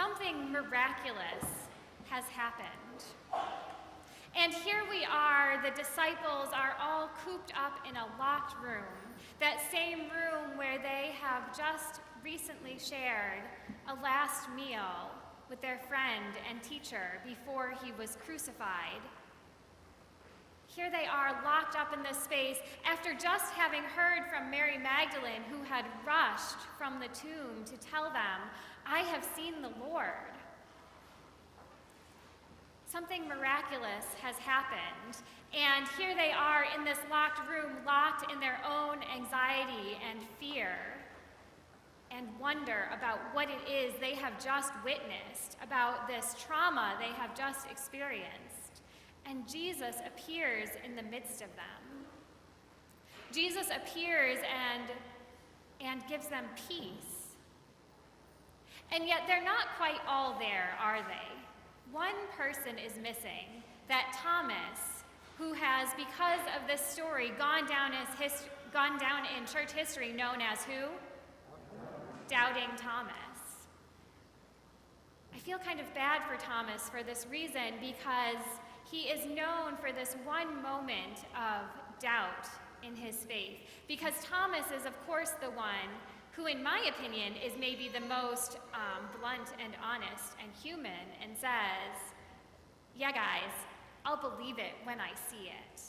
something miraculous has happened. And here we are, the disciples are all cooped up in a locked room, that same room where they have just recently shared a last meal with their friend and teacher before he was crucified. Here they are locked up in this space after just having heard from Mary Magdalene, who had rushed from the tomb to tell them, "I have seen the Lord." Something miraculous has happened, and here they are in this locked room, locked in their own anxiety and fear and wonder about what it is they have just witnessed, about this trauma they have just experienced. And Jesus appears in the midst of them. Jesus appears and gives them peace. And yet they're not quite all there, are they? One person is missing, that Thomas, who has, because of this story, gone down in church history known as who? Doubting Thomas. I feel kind of bad for Thomas for this reason, because he is known for this one moment of doubt in his faith. Because Thomas is, of course, the one who, in my opinion, is maybe the most blunt and honest and human, and says, "Yeah, guys, I'll believe it when I see it."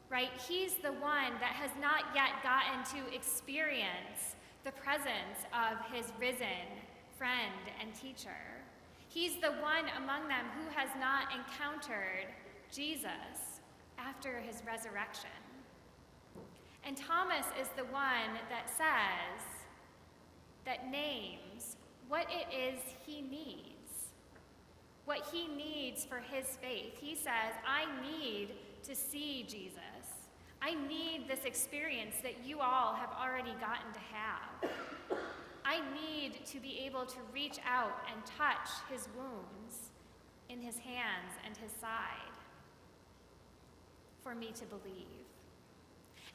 Right? He's the one that has not yet gotten to experience the presence of his risen friend and teacher. He's the one among them who has not encountered Jesus after his resurrection. And Thomas is the one that says, that names what it is he needs, what he needs for his faith. He says, "I need to see Jesus. I need this experience that you all have already gotten to have. I need to be able to reach out and touch his wounds in his hands and his side for me to believe."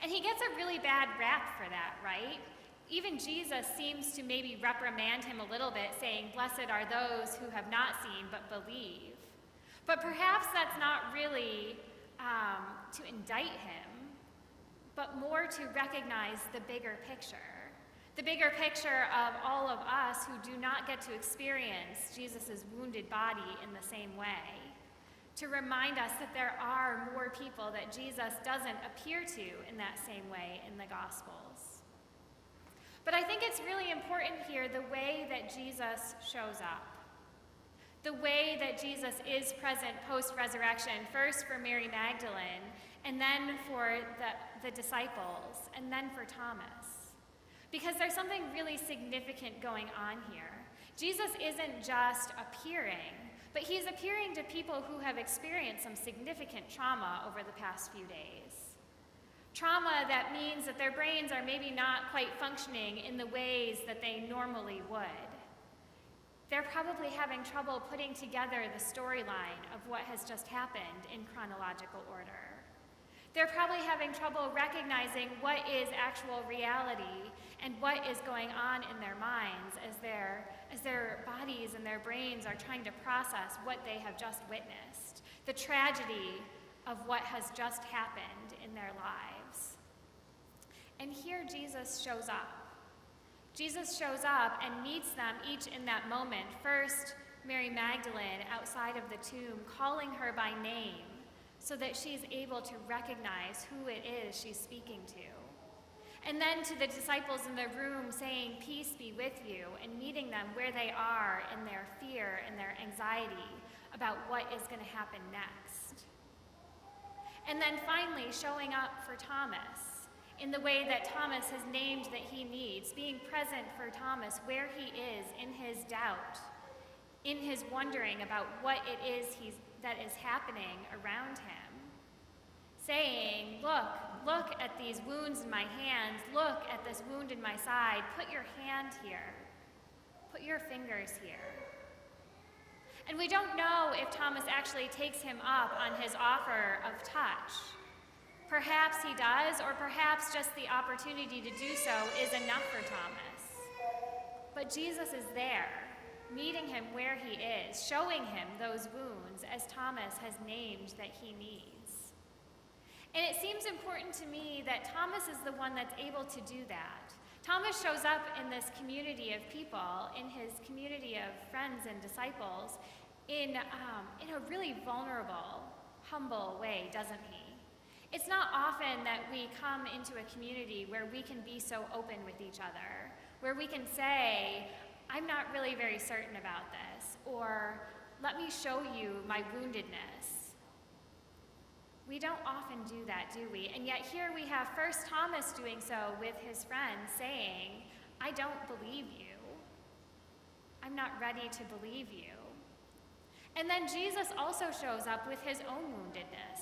And he gets a really bad rap for that, right? Even Jesus seems to maybe reprimand him a little bit, saying, "Blessed are those who have not seen but believe." But perhaps that's not really to indict him, but more to recognize the bigger picture. The bigger picture of all of us who do not get to experience Jesus' wounded body in the same way. To remind us that there are more people that Jesus doesn't appear to in that same way in the Gospels. But I think it's really important here the way that Jesus shows up. The way that Jesus is present post-resurrection, first for Mary Magdalene, and then for the disciples, and then for Thomas. Because there's something really significant going on here. Jesus isn't just appearing, but he's appearing to people who have experienced some significant trauma over the past few days. Trauma that means that their brains are maybe not quite functioning in the ways that they normally would. They're probably having trouble putting together the storyline of what has just happened in chronological order. They're probably having trouble recognizing what is actual reality and what is going on in their minds as their bodies and their brains are trying to process what they have just witnessed, the tragedy of what has just happened in their lives. And here Jesus shows up. Jesus shows up and meets them each in that moment. First, Mary Magdalene outside of the tomb, calling her by name so that she's able to recognize who it is she's speaking to. And then to the disciples in the room saying, "Peace be with you," and meeting them where they are in their fear and their anxiety about what is going to happen next. And then finally showing up for Thomas in the way that Thomas has named that he needs, being present for Thomas where he is in his doubt, in his wondering about what it is that is happening around him. Saying, look at these wounds in my hands, look at this wound in my side, put your hand here, put your fingers here. And we don't know if Thomas actually takes him up on his offer of touch. Perhaps he does, or perhaps just the opportunity to do so is enough for Thomas. But Jesus is there. meeting him where he is, showing him those wounds as Thomas has named that he needs. And it seems important to me that Thomas is the one that's able to do that. Thomas shows up in this community of people, in his community of friends and disciples, in a really vulnerable, humble way, doesn't he? It's not often that we come into a community where we can be so open with each other, where we can say, I'm not really very certain about this, or let me show you my woundedness. We don't often do that, do we? And yet here we have first Thomas doing so with his friends, saying, I don't believe you. I'm not ready to believe you. And then Jesus also shows up with his own woundedness.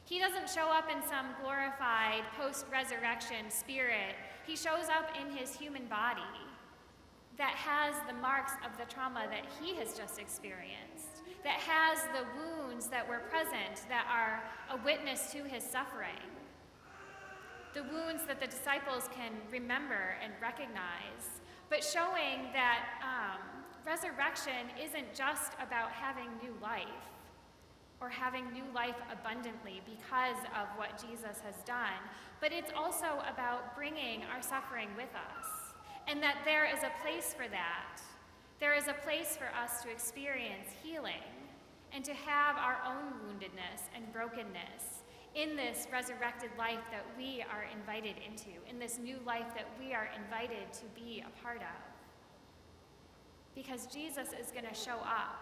He doesn't show up in some glorified post-resurrection spirit. He shows up in his human body that has the marks of the trauma that he has just experienced, that has the wounds that were present, that are a witness to his suffering, the wounds that the disciples can remember and recognize, but showing that resurrection isn't just about having new life or having new life abundantly because of what Jesus has done, but it's also about bringing our suffering with us, and that there is a place for that. There is a place for us to experience healing and to have our own woundedness and brokenness in this resurrected life that we are invited into, in this new life that we are invited to be a part of. Because Jesus is going to show up,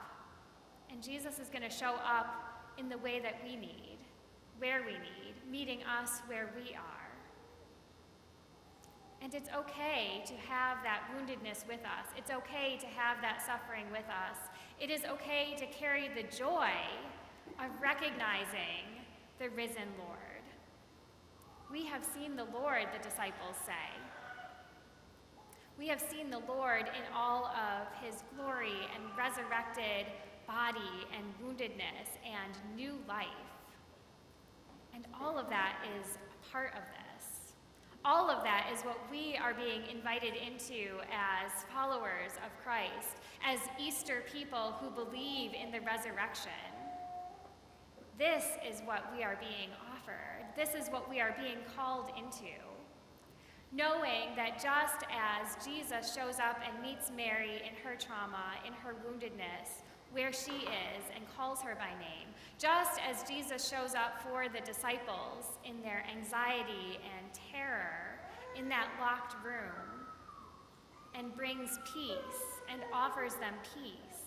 and Jesus is going to show up in the way that we need, where we need, meeting us where we are. And it's okay to have that woundedness with us. It's okay to have that suffering with us. It is okay to carry the joy of recognizing the risen Lord. We have seen the Lord, the disciples say. We have seen the Lord in all of his glory and resurrected body and woundedness and new life. And all of that is a part of this. All of that is what we are being invited into as followers of Christ, as Easter people who believe in the resurrection. This is what we are being offered. This is what we are being called into. Knowing that just as Jesus shows up and meets Mary in her trauma, in her woundedness, where she is, and calls her by name, just as Jesus shows up for the disciples in their anxiety and terror in that locked room and brings peace and offers them peace,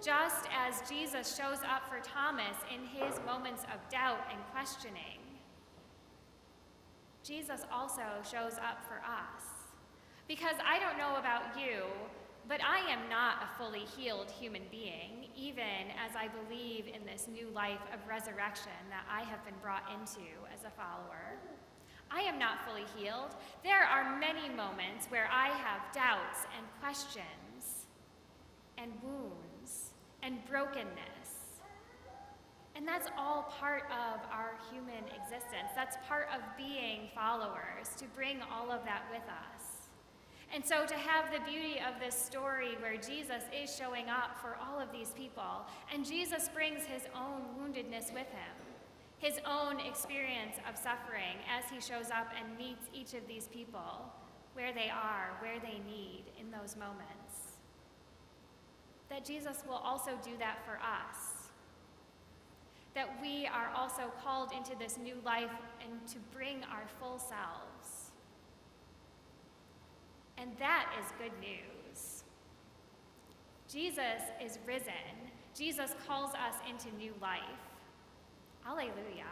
just as Jesus shows up for Thomas in his moments of doubt and questioning, Jesus also shows up for us. Because I don't know about you, but I am not a fully healed human being, even as I believe in this new life of resurrection that I have been brought into as a follower. I am not fully healed. There are many moments where I have doubts and questions and wounds and brokenness. And that's all part of our human existence. That's part of being followers, to bring all of that with us. And so to have the beauty of this story where Jesus is showing up for all of these people, and Jesus brings his own woundedness with him, his own experience of suffering as he shows up and meets each of these people where they are, where they need in those moments. That Jesus will also do that for us. That we are also called into this new life and to bring our full selves. And that is good news. Jesus is risen. Jesus calls us into new life. Alleluia.